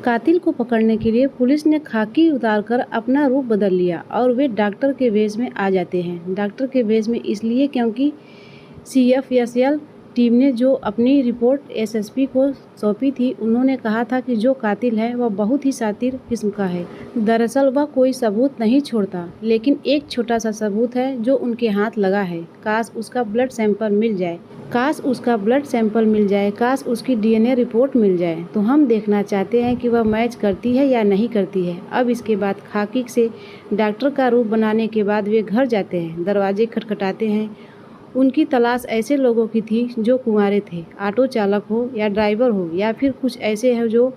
कातिल को पकड़ने के लिए पुलिस ने खाकी उतारकर अपना रूप बदल लिया और वे डॉक्टर के वेश में आ जाते हैं। डॉक्टर के वेश में इसलिए क्योंकि CFSL टीम ने जो अपनी रिपोर्ट SSP को सौंपी थी, उन्होंने कहा था कि जो कातिल है वह बहुत ही शातिर किस्म का है। दरअसल वह कोई सबूत नहीं छोड़ता, लेकिन एक छोटा सा सबूत है जो उनके हाथ लगा है। काश उसका ब्लड सैंपल मिल जाए, काश उसका ब्लड सैंपल मिल जाए, काश उसकी DNA रिपोर्ट मिल जाए। तो हम देखना चाहते हैं कि वह मैच करती है या नहीं करती है। अब इसके बाद खाकी से डॉक्टर का रूप बनाने के बाद वे घर जाते हैं, दरवाजे खटखटाते हैं। उनकी तलाश ऐसे लोगों की थी जो कुंवारे थे, ऑटो चालक हो या ड्राइवर हो या फिर कुछ ऐसे हैं जो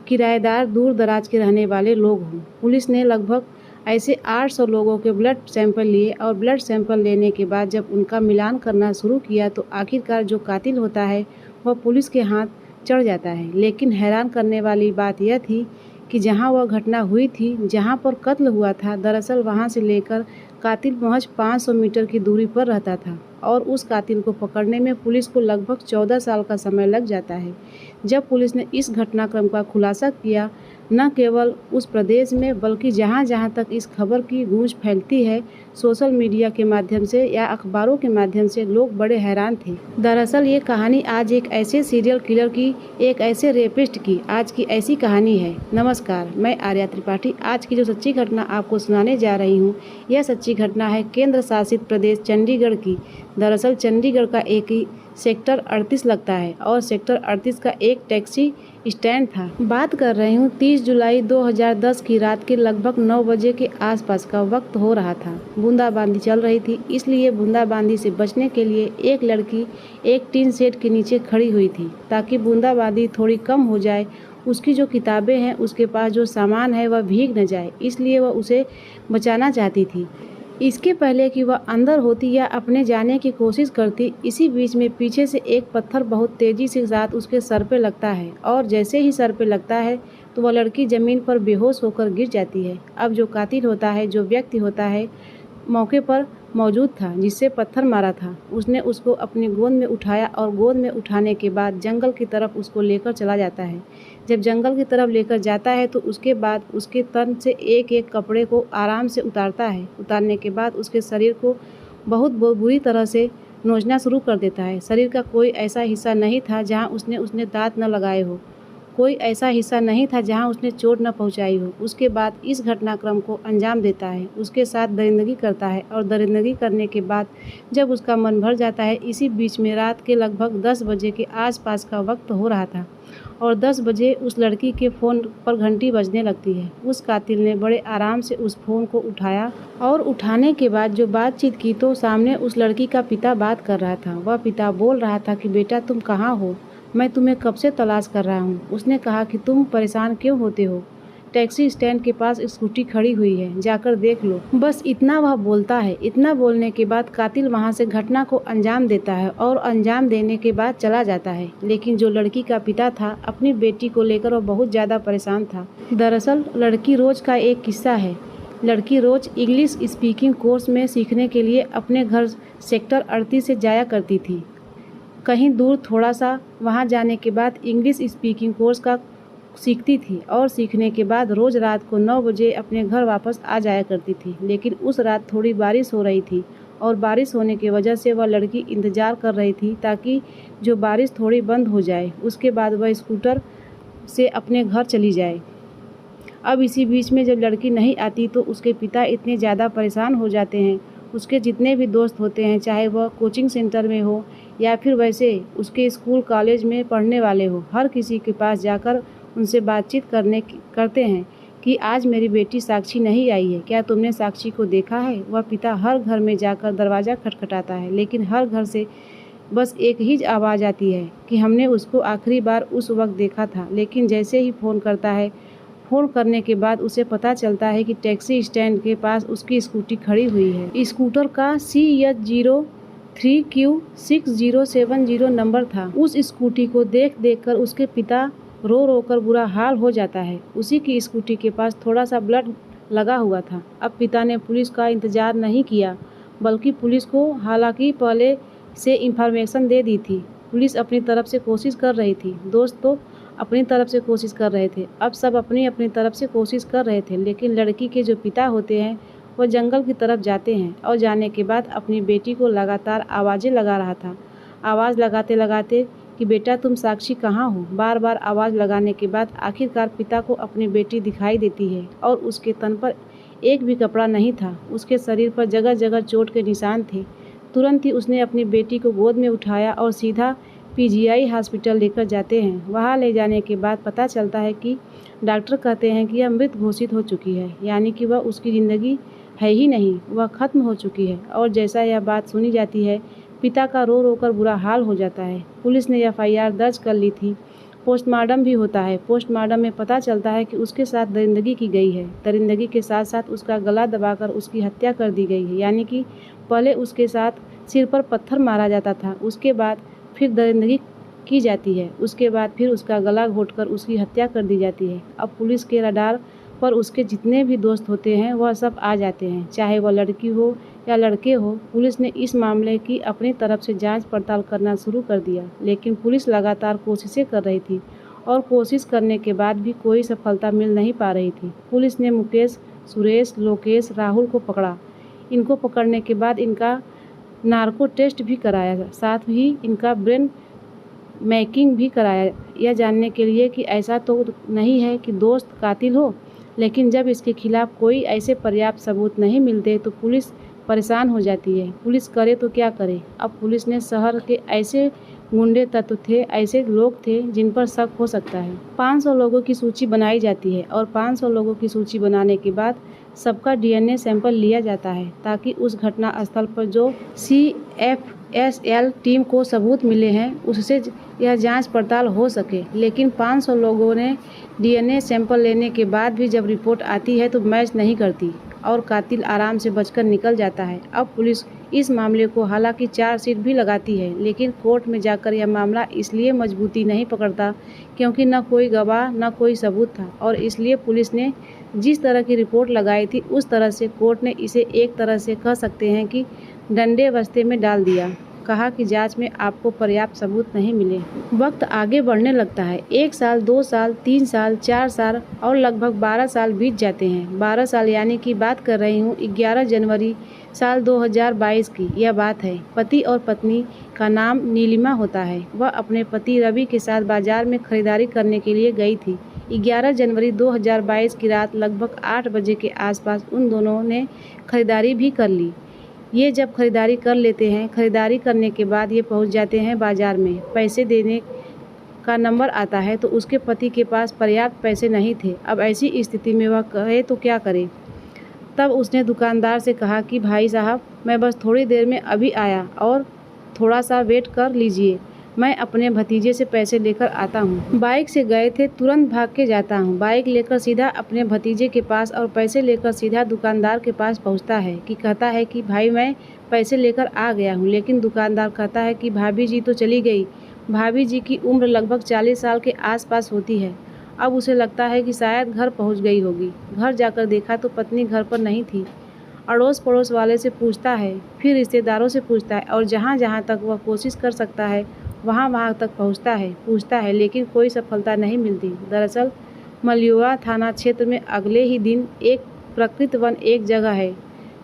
किराएदार, दूर दराज के रहने वाले लोग हों। पुलिस ने लगभग ऐसे 800 लोगों के ब्लड सैंपल लिए और ब्लड सैंपल लेने के बाद जब उनका मिलान करना शुरू किया तो आखिरकार जो कातिल होता है वह पुलिस के हाथ चढ़ जाता है। लेकिन हैरान करने वाली बात यह थी कि जहां वह घटना हुई थी, जहां पर कत्ल हुआ था, दरअसल वहां से लेकर कातिल महज 500 मीटर की दूरी पर रहता था और उस कातिल को पकड़ने में पुलिस को लगभग 14 साल का समय लग जाता है। जब पुलिस ने इस घटनाक्रम का खुलासा किया, न केवल उस प्रदेश में बल्कि जहां जहां तक इस खबर की गूंज फैलती है, सोशल मीडिया के माध्यम से या अखबारों के माध्यम से लोग बड़े हैरान थे। दरअसल ये कहानी आज एक ऐसे सीरियल किलर की, एक ऐसे रेपिस्ट की आज की ऐसी कहानी है। नमस्कार, मैं आर्या त्रिपाठी। आज की जो सच्ची घटना आपको सुनाने जा रही हूँ, यह सच्ची घटना है केंद्र शासित प्रदेश चंडीगढ़ की। दरअसल चंडीगढ़ का एक ही सेक्टर 38 लगता है और सेक्टर 38 का एक टैक्सी स्टैंड था। बात कर रही हूँ 30 जुलाई 2010 की रात के लगभग 9 बजे के आसपास का वक्त हो रहा था। बूंदाबांदी चल रही थी, इसलिए बूंदाबांदी से बचने के लिए एक लड़की एक टीन शेड के नीचे खड़ी हुई थी ताकि बूंदाबांदी थोड़ी कम हो जाए। उसकी जो किताबें हैं, उसके पास जो सामान है वह भीग न जाए, इसलिए वह उसे बचाना चाहती थी। इसके पहले कि वह अंदर होती या अपने जाने की कोशिश करती, इसी बीच में पीछे से एक पत्थर बहुत तेजी से साथ उसके सर पे लगता है और जैसे ही सर पे लगता है तो वह लड़की ज़मीन पर बेहोश होकर गिर जाती है। अब जो कातिल होता है, जो व्यक्ति होता है, मौके पर मौजूद था जिससे पत्थर मारा था, उसने उसको अपनी गोद में उठाया और गोद में उठाने के बाद जंगल की तरफ उसको लेकर चला जाता है। जब जंगल की तरफ लेकर जाता है तो उसके बाद उसके तन से एक एक कपड़े को आराम से उतारता है। उतारने के बाद उसके शरीर को बहुत बुरी तरह से नोचना शुरू कर देता है। शरीर का कोई ऐसा हिस्सा नहीं था जहाँ उसने दांत न लगाए हो, कोई ऐसा हिस्सा नहीं था जहां उसने चोट न पहुंचाई हो। उसके बाद इस घटनाक्रम को अंजाम देता है, उसके साथ दरिंदगी करता है और दरिंदगी करने के बाद जब उसका मन भर जाता है, इसी बीच में रात के लगभग 10 बजे के आसपास का वक्त हो रहा था और 10 बजे उस लड़की के फ़ोन पर घंटी बजने लगती है। उस कातिल ने बड़े आराम से उस फ़ोन को उठाया और उठाने के बाद जो बातचीत की तो सामने उस लड़की का पिता बात कर रहा था। वह पिता बोल रहा था कि बेटा तुम कहाँ हो, मैं तुम्हें कब से तलाश कर रहा हूँ। उसने कहा कि तुम परेशान क्यों होते हो, टैक्सी स्टैंड के पास स्कूटी खड़ी हुई है, जाकर देख लो। बस इतना वह बोलता है। इतना बोलने के बाद कातिल वहां से घटना को अंजाम देता है और अंजाम देने के बाद चला जाता है। लेकिन जो लड़की का पिता था, अपनी बेटी को लेकर वह बहुत ज़्यादा परेशान था। दरअसल लड़की रोज का एक किस्सा है। लड़की रोज इंग्लिश स्पीकिंग कोर्स में सीखने के लिए अपने घर सेक्टर 38 से जाया करती थी, कहीं दूर थोड़ा सा। वहाँ जाने के बाद इंग्लिश स्पीकिंग कोर्स का सीखती थी और सीखने के बाद रोज़ रात को 9 बजे अपने घर वापस आ जाया करती थी। लेकिन उस रात थोड़ी बारिश हो रही थी और बारिश होने की वजह से वह लड़की इंतज़ार कर रही थी ताकि जो बारिश थोड़ी बंद हो जाए, उसके बाद वह स्कूटर से अपने घर चली जाए। अब इसी बीच में जब लड़की नहीं आती तो उसके पिता इतने ज़्यादा परेशान हो जाते हैं। उसके जितने भी दोस्त होते हैं, चाहे वह कोचिंग सेंटर में हो या फिर वैसे उसके स्कूल कॉलेज में पढ़ने वाले हो, हर किसी के पास जाकर उनसे बातचीत करते हैं कि आज मेरी बेटी साक्षी नहीं आई है, क्या तुमने साक्षी को देखा है। वह पिता हर घर में जाकर दरवाज़ा खटखटाता है, लेकिन हर घर से बस एक ही आवाज़ आती है कि हमने उसको आखिरी बार उस वक्त देखा था। लेकिन जैसे ही फ़ोन करता है, फ़ोन करने के बाद उसे पता चलता है कि टैक्सी स्टैंड के पास उसकी स्कूटी खड़ी हुई है। स्कूटर का CH03Q6070 नंबर था। उस स्कूटी को देख कर उसके पिता रो रो कर बुरा हाल हो जाता है। उसी की स्कूटी के पास थोड़ा सा ब्लड लगा हुआ था। अब पिता ने पुलिस का इंतज़ार नहीं किया, बल्कि पुलिस को हालांकि पहले से इंफॉर्मेशन दे दी थी। पुलिस अपनी तरफ से कोशिश कर रही थी। दोस्तों, अपनी तरफ से कोशिश कर रहे थे। अब सब अपनी अपनी तरफ से कोशिश कर रहे थे, लेकिन लड़की के जो पिता होते हैं वह जंगल की तरफ जाते हैं और जाने के बाद अपनी बेटी को लगातार आवाज़ें लगा रहा था। आवाज़ लगाते लगाते कि बेटा तुम साक्षी कहाँ हो। बार बार आवाज़ लगाने के बाद आखिरकार पिता को अपनी बेटी दिखाई देती है और उसके तन पर एक भी कपड़ा नहीं था। उसके शरीर पर जगह जगह चोट के निशान थे। तुरंत ही उसने अपनी बेटी को गोद में उठाया और सीधा पीजीआई हॉस्पिटल लेकर जाते हैं। वहाँ ले जाने के बाद पता चलता है कि डॉक्टर कहते हैं कि यह मृत घोषित हो चुकी है, यानी कि वह उसकी ज़िंदगी है ही नहीं, वह ख़त्म हो चुकी है। और जैसा यह बात सुनी जाती है, पिता का रो रो कर बुरा हाल हो जाता है। पुलिस ने एफआईआर दर्ज कर ली थी। पोस्टमार्टम भी होता है। पोस्टमार्टम में पता चलता है कि उसके साथ दरिंदगी की गई है। दरिंदगी के साथ साथ उसका गला दबाकर उसकी हत्या कर दी गई है, यानी कि पहले उसके साथ सिर पर पत्थर मारा जाता था, उसके बाद फिर दरिंदगी की जाती है, उसके बाद फिर उसका गला घोंटकर उसकी हत्या कर दी जाती है। अब पुलिस के रडार पर उसके जितने भी दोस्त होते हैं वह सब आ जाते हैं, चाहे वह लड़की हो या लड़के हो। पुलिस ने इस मामले की अपनी तरफ से जांच पड़ताल करना शुरू कर दिया, लेकिन पुलिस लगातार कोशिशें कर रही थी और कोशिश करने के बाद भी कोई सफलता मिल नहीं पा रही थी। पुलिस ने मुकेश, सुरेश, लोकेश, राहुल को पकड़ा। इनको पकड़ने के बाद इनका नार्को टेस्ट भी कराया, साथ ही इनका ब्रेन मैकिंग भी कराया, यह जानने के लिए कि ऐसा तो नहीं है कि दोस्त कातिल हो। लेकिन जब इसके खिलाफ कोई ऐसे पर्याप्त सबूत नहीं मिलते तो पुलिस परेशान हो जाती है। पुलिस करे तो क्या करे। अब पुलिस ने शहर के ऐसे गुंडे तत्व थे, ऐसे लोग थे जिन पर शक हो सकता है। 500 लोगों की सूची बनाई जाती है और 500 लोगों की सूची बनाने के बाद सबका डीएनए सैंपल लिया जाता है, ताकि उस घटना स्थल पर जो सीएफएसएल टीम को सबूत मिले हैं उससे यह जांच पड़ताल हो सके। लेकिन 500 लोगों ने डीएनए सैंपल लेने के बाद भी जब रिपोर्ट आती है तो मैच नहीं करती और कातिल आराम से बचकर निकल जाता है। अब पुलिस इस मामले को हालांकि चार्जशीट भी लगाती है, लेकिन कोर्ट में जाकर यह मामला इसलिए मजबूती नहीं पकड़ता क्योंकि न कोई गवाह न कोई सबूत था, और इसलिए पुलिस ने जिस तरह की रिपोर्ट लगाई थी उस तरह से कोर्ट ने इसे एक तरह से कह सकते हैं कि डंडे बस्ते में डाल दिया। कहा कि जांच में आपको पर्याप्त सबूत नहीं मिले। वक्त आगे बढ़ने लगता है। 1 साल, 2 साल, 3 साल, 4 साल और लगभग 12 साल बीत जाते हैं। 12 साल यानी कि बात कर रही हूँ 11 जनवरी साल 2022 की यह बात है। पति और पत्नी का नाम नीलिमा होता है। वह अपने पति रवि के साथ बाजार में खरीदारी करने के लिए गई थी। 11 जनवरी 2022 की रात लगभग 8 बजे के आसपास उन दोनों ने खरीदारी भी कर ली। ये जब खरीदारी कर लेते हैं, खरीदारी करने के बाद ये पहुंच जाते हैं बाज़ार में। पैसे देने का नंबर आता है तो उसके पति के पास पर्याप्त पैसे नहीं थे। अब ऐसी स्थिति में वह कहे तो क्या करे। तब उसने दुकानदार से कहा कि भाई साहब, मैं बस थोड़ी देर में अभी आया और थोड़ा सा वेट कर लीजिए, मैं अपने भतीजे से पैसे लेकर आता हूँ। बाइक से गए थे, तुरंत भाग के जाता हूँ। बाइक लेकर सीधा अपने भतीजे के पास और पैसे लेकर सीधा दुकानदार के पास पहुँचता है कि कहता है कि भाई मैं पैसे लेकर आ गया हूँ। लेकिन दुकानदार कहता है कि भाभी जी तो चली गई। भाभी जी की उम्र लगभग 40 साल के आसपास होती है। अब उसे लगता है कि शायद घर पहुँच गई होगी। घर जाकर देखा तो पत्नी घर पर नहीं थी। अड़ोस पड़ोस वाले से पूछता है, फिर रिश्तेदारों से पूछता है और जहाँ जहाँ तक वह कोशिश कर सकता है वहाँ तक पूछता है, लेकिन कोई सफलता नहीं मिलती। दरअसल मल्युआ थाना क्षेत्र में अगले ही दिन एक प्रकृत वन एक जगह है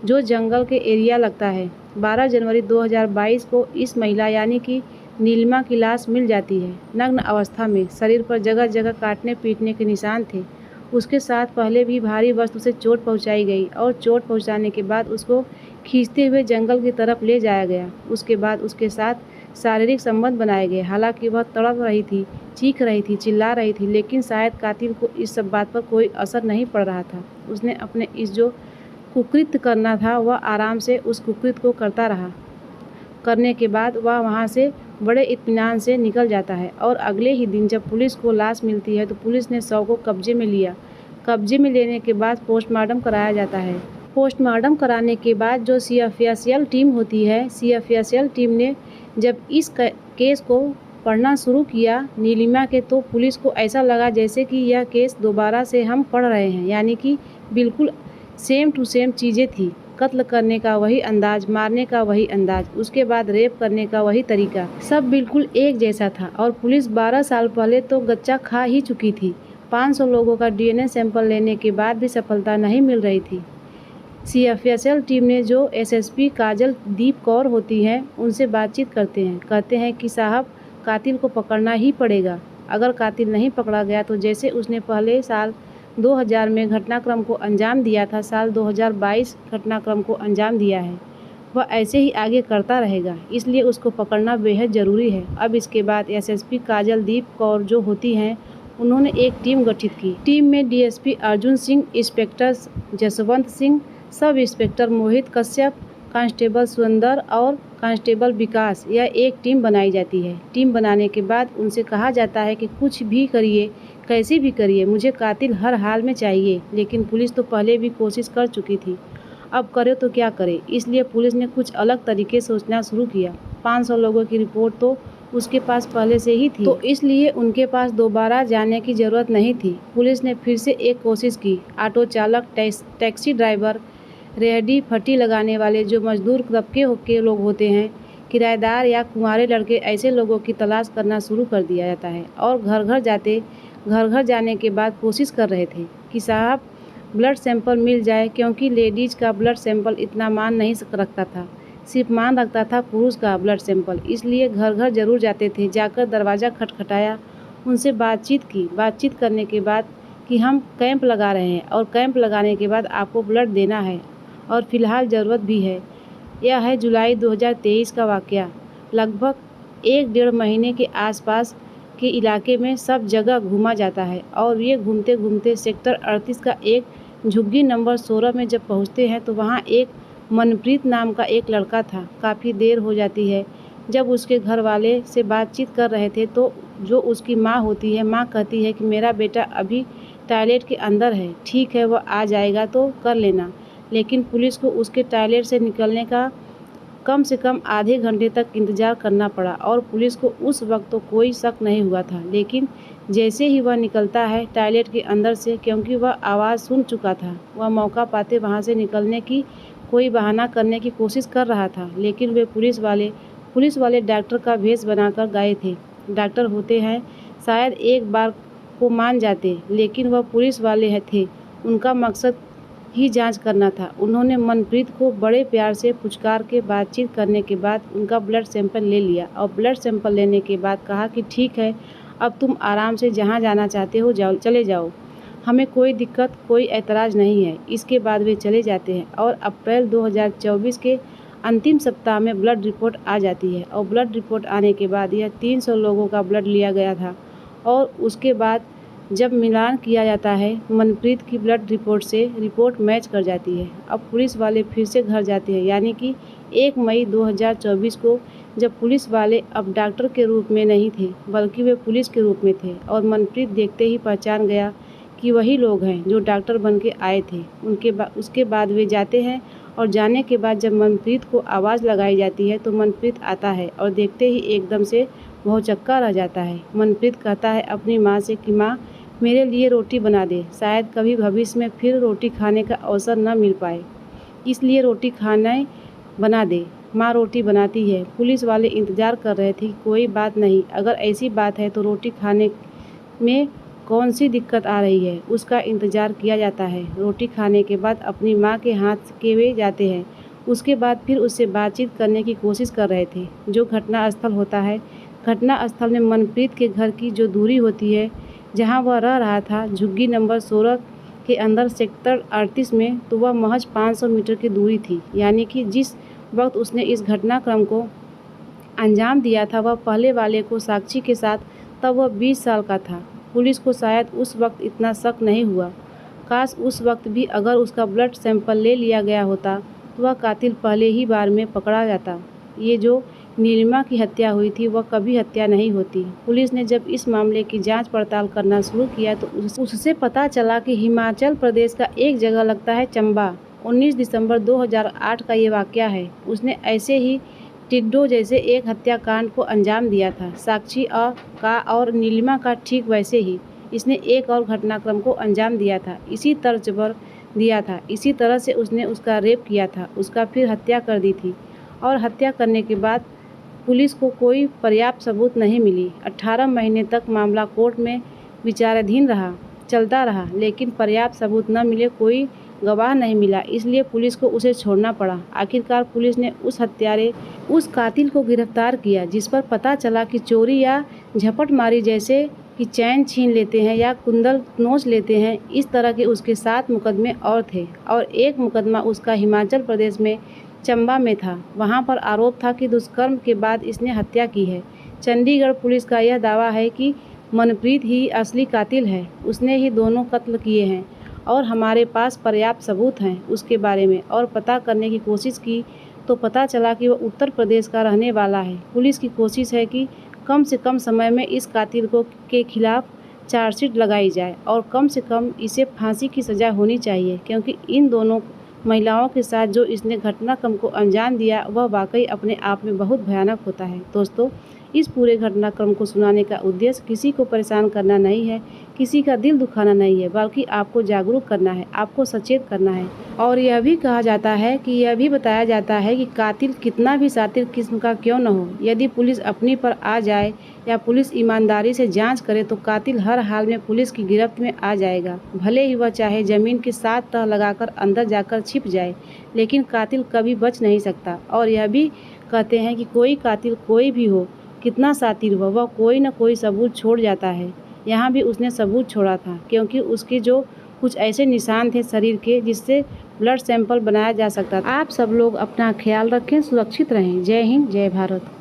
जो जंगल के एरिया लगता है। 12 जनवरी 2022 को इस महिला यानी कि नीलिमा की लाश मिल जाती है, नग्न अवस्था में। शरीर पर जगह जगह काटने पीटने के निशान थे। उसके साथ पहले भी भारी वस्तु से चोट पहुंचाई गई और चोट पहुंचाने के बाद उसको खींचते हुए जंगल की तरफ ले जाया गया। उसके बाद उसके साथ शारीरिक संबंध बनाए गए। हालांकि वह तड़प रही थी, चीख रही थी, चिल्ला रही थी, लेकिन शायद कातिल को इस सब बात पर कोई असर नहीं पड़ रहा था। उसने अपने इस जो कुकृत्य करना था वह आराम से उस कुकृत्य को करता रहा। करने के बाद वह वहाँ से बड़े इत्मीनान से निकल जाता है और अगले ही दिन जब पुलिस को लाश मिलती है तो पुलिस ने शव को कब्जे में लिया। कब्जे में लेने के बाद पोस्टमार्टम कराया जाता है। पोस्टमार्टम कराने के बाद जो सीएफएसएल टीम होती है, सीएफएसएल टीम ने जब इस केस को पढ़ना शुरू किया नीलिमा के, तो पुलिस को ऐसा लगा जैसे कि यह केस दोबारा से हम पढ़ रहे हैं, यानी कि बिल्कुल सेम टू सेम चीज़ें थी। कत्ल करने का वही अंदाज, मारने का वही अंदाज, उसके बाद रेप करने का वही तरीका, सब बिल्कुल एक जैसा था। और पुलिस 12 साल पहले तो गच्चा खा ही चुकी थी। 500 लोगों का DNA सैंपल लेने के बाद भी सफलता नहीं मिल रही थी। CFSL टीम ने जो SSP काजल दीप कौर होती हैं उनसे बातचीत करते हैं। कहते हैं कि साहब, कातिल को पकड़ना ही पड़ेगा। अगर कातिल नहीं पकड़ा गया तो जैसे उसने पहले साल 2000 में घटनाक्रम को अंजाम दिया था, साल 2022 घटनाक्रम को अंजाम दिया है, वह ऐसे ही आगे करता रहेगा। इसलिए उसको पकड़ना बेहद ज़रूरी है। अब इसके बाद SSP काजल दीप कौर जो होती हैं, उन्होंने एक टीम गठित की। टीम में DSP Arjun Singh, inspector Jaswant Singh, sub inspector मोहित कश्यप, कांस्टेबल सुंदर और कांस्टेबल विकास, यह एक टीम बनाई जाती है। टीम बनाने के बाद उनसे कहा जाता है कि कुछ भी करिए, कैसे भी करिए, मुझे कातिल हर हाल में चाहिए। लेकिन पुलिस तो पहले भी कोशिश कर चुकी थी, अब करे तो क्या करे। इसलिए पुलिस ने कुछ अलग तरीके से सोचना शुरू किया। 500 लोगों की रिपोर्ट तो उसके पास पहले से ही थी, तो इसलिए उनके पास दोबारा जाने की ज़रूरत नहीं थी। पुलिस ने फिर से एक कोशिश की। ऑटो चालक, टैक्सी ड्राइवर, रेहड़ी फट्टी लगाने वाले जो मजदूर तबके के लोग होते हैं, किराएदार या कुंवारे लड़के, ऐसे लोगों की तलाश करना शुरू कर दिया जाता है। और घर घर जाने के बाद कोशिश कर रहे थे कि साहब ब्लड सैंपल मिल जाए, क्योंकि लेडीज़ का ब्लड सैंपल इतना मान नहीं रखता था, सिर्फ मान रखता था पुरुष का ब्लड सैंपल। इसलिए घर घर ज़रूर जाते थे। जाकर दरवाज़ा खटखटाया, उनसे बातचीत की। बातचीत करने के बाद कि हम कैंप लगा रहे हैं और कैंप लगाने के बाद आपको ब्लड देना है और फ़िलहाल ज़रूरत भी है। यह है जुलाई 2023 का वाक़या। लगभग 1-1.5 महीने के आसपास के इलाके में सब जगह घूमा जाता है और ये घूमते घूमते सेक्टर 38 का एक झुग्गी नंबर 16 में जब पहुंचते हैं तो वहां एक मनप्रीत नाम का एक लड़का था। काफ़ी देर हो जाती है। जब उसके घर वाले से बातचीत कर रहे थे तो जो उसकी माँ होती है, माँ कहती है कि मेरा बेटा अभी टॉयलेट के अंदर है, ठीक है, वह आ जाएगा तो कर लेना। लेकिन पुलिस को उसके टॉयलेट से निकलने का कम से कम आधे घंटे तक इंतज़ार करना पड़ा और पुलिस को उस वक्त तो कोई शक नहीं हुआ था। लेकिन जैसे ही वह निकलता है टॉयलेट के अंदर से, क्योंकि वह आवाज़ सुन चुका था, वह मौका पाते वहां से निकलने की कोई बहाना करने की कोशिश कर रहा था। लेकिन वे पुलिस वाले डॉक्टर का भेष बनाकर गए थे। डॉक्टर होते हैं, शायद एक बार को मान जाते, लेकिन वह पुलिस वाले थे, उनका मकसद ही जांच करना था। उन्होंने मनप्रीत को बड़े प्यार से पुचकार के बातचीत करने के बाद उनका ब्लड सैंपल ले लिया और ब्लड सैंपल लेने के बाद कहा कि ठीक है, अब तुम आराम से जहां जाना चाहते हो चले जाओ, हमें कोई दिक्कत, कोई ऐतराज़ नहीं है। इसके बाद वे चले जाते हैं और अप्रैल 2024 के अंतिम सप्ताह में ब्लड रिपोर्ट आ जाती है। और ब्लड रिपोर्ट आने के बाद यह 300 लोगों का ब्लड लिया गया था और उसके बाद जब मिलान किया जाता है मनप्रीत की ब्लड रिपोर्ट से, रिपोर्ट मैच कर जाती है। अब पुलिस वाले फिर से घर जाते हैं, यानी कि 1 मई 2024 को, जब पुलिस वाले अब डॉक्टर के रूप में नहीं थे बल्कि वे पुलिस के रूप में थे। और मनप्रीत देखते ही पहचान गया कि वही लोग हैं जो डॉक्टर बन के आए थे। उसके बाद वे जाते हैं और जाने के बाद जब मनप्रीत को आवाज़ लगाई जाती है तो मनप्रीत आता है और देखते ही एकदम से भौचक्का रह जाता है। मनप्रीत कहता है अपनी माँ से कि माँ, मेरे लिए रोटी बना दे, शायद कभी भविष्य में फिर रोटी खाने का अवसर न मिल पाए, इसलिए रोटी खाने बना दे। माँ रोटी बनाती है। पुलिस वाले इंतज़ार कर रहे थे कि कोई बात नहीं, अगर ऐसी बात है तो रोटी खाने में कौन सी दिक्कत आ रही है, उसका इंतज़ार किया जाता है। रोटी खाने के बाद अपनी माँ के हाथ के वे जाते हैं। उसके बाद फिर उससे बातचीत करने की कोशिश कर रहे थे। जो घटना स्थल होता है, घटना स्थल में मनप्रीत के घर की जो दूरी होती है जहां वह रह रहा था, झुग्गी नंबर 16 के अंदर सेक्टर 38 में, तो वह महज 500 मीटर की दूरी थी। यानी कि जिस वक्त उसने इस घटनाक्रम को अंजाम दिया था वह पहले वाले को साक्षी के साथ, तब वह 20 साल का था। पुलिस को शायद उस वक्त इतना शक नहीं हुआ। काश उस वक्त भी अगर उसका ब्लड सैंपल ले लिया गया होता तो वह कातिल पहले ही बार में पकड़ा जाता। ये जो नीलिमा की हत्या हुई थी वह कभी हत्या नहीं होती। पुलिस ने जब इस मामले की जांच पड़ताल करना शुरू किया तो उससे पता चला कि हिमाचल प्रदेश का एक जगह लगता है चंबा। 19 दिसंबर 2008 का ये वाक़या है। उसने ऐसे ही टिड्डो जैसे एक हत्याकांड को अंजाम दिया था। साक्षी का और नीलिमा का ठीक वैसे ही इसने एक और घटनाक्रम को अंजाम दिया था। इसी तर्ज पर दिया था। इसी तरह से उसने उसका रेप किया था, उसका फिर हत्या कर दी थी और हत्या करने के बाद पुलिस को कोई पर्याप्त सबूत नहीं मिली। 18 महीने तक मामला कोर्ट में विचाराधीन चलता रहा, लेकिन पर्याप्त सबूत न मिले, कोई गवाह नहीं मिला, इसलिए पुलिस को उसे छोड़ना पड़ा। आखिरकार पुलिस ने उस कातिल को गिरफ्तार किया, जिस पर पता चला कि चोरी या झपटमारी जैसे कि चैन छीन लेते हैं या कुंडल नोच लेते हैं, इस तरह के उसके 7 मुकदमे और थे और एक मुकदमा उसका हिमाचल प्रदेश में चंबा में था। वहां पर आरोप था कि दुष्कर्म के बाद इसने हत्या की है। चंडीगढ़ पुलिस का यह दावा है कि मनप्रीत ही असली कातिल है, उसने ही दोनों कत्ल किए हैं और हमारे पास पर्याप्त सबूत हैं उसके बारे में। और पता करने की कोशिश की तो पता चला कि वह उत्तर प्रदेश का रहने वाला है। पुलिस की कोशिश है कि कम से कम समय में इस कातिल के खिलाफ चार्जशीट लगाई जाए और कम से कम इसे फांसी की सज़ा होनी चाहिए, क्योंकि इन दोनों महिलाओं के साथ जो इसने घटनाक्रम को अंजाम दिया वह वाकई अपने आप में बहुत भयानक होता है। दोस्तों, इस पूरे घटनाक्रम को सुनाने का उद्देश्य किसी को परेशान करना नहीं है, किसी का दिल दुखाना नहीं है, बल्कि आपको जागरूक करना है, आपको सचेत करना है। और यह भी कहा जाता है कि यह भी बताया जाता है कि कातिल कितना भी शातिर किस्म का क्यों न हो, यदि पुलिस अपनी पर आ जाए या पुलिस ईमानदारी से जांच करे तो कातिल हर हाल में पुलिस की गिरफ्त में आ जाएगा। भले ही वह चाहे ज़मीन के 7 तह लगाकर अंदर जाकर छिप जाए, लेकिन कातिल कभी बच नहीं सकता। और यह भी कहते हैं कि कोई कातिल कोई भी हो, कितना शातिर हो, वह कोई न कोई सबूत छोड़ जाता है। यहाँ भी उसने सबूत छोड़ा था, क्योंकि उसके जो कुछ ऐसे निशान थे शरीर के जिससे ब्लड सैंपल बनाया जा सकता था। आप सब लोग अपना ख्याल रखें, सुरक्षित रहें। जय हिंद, जय भारत।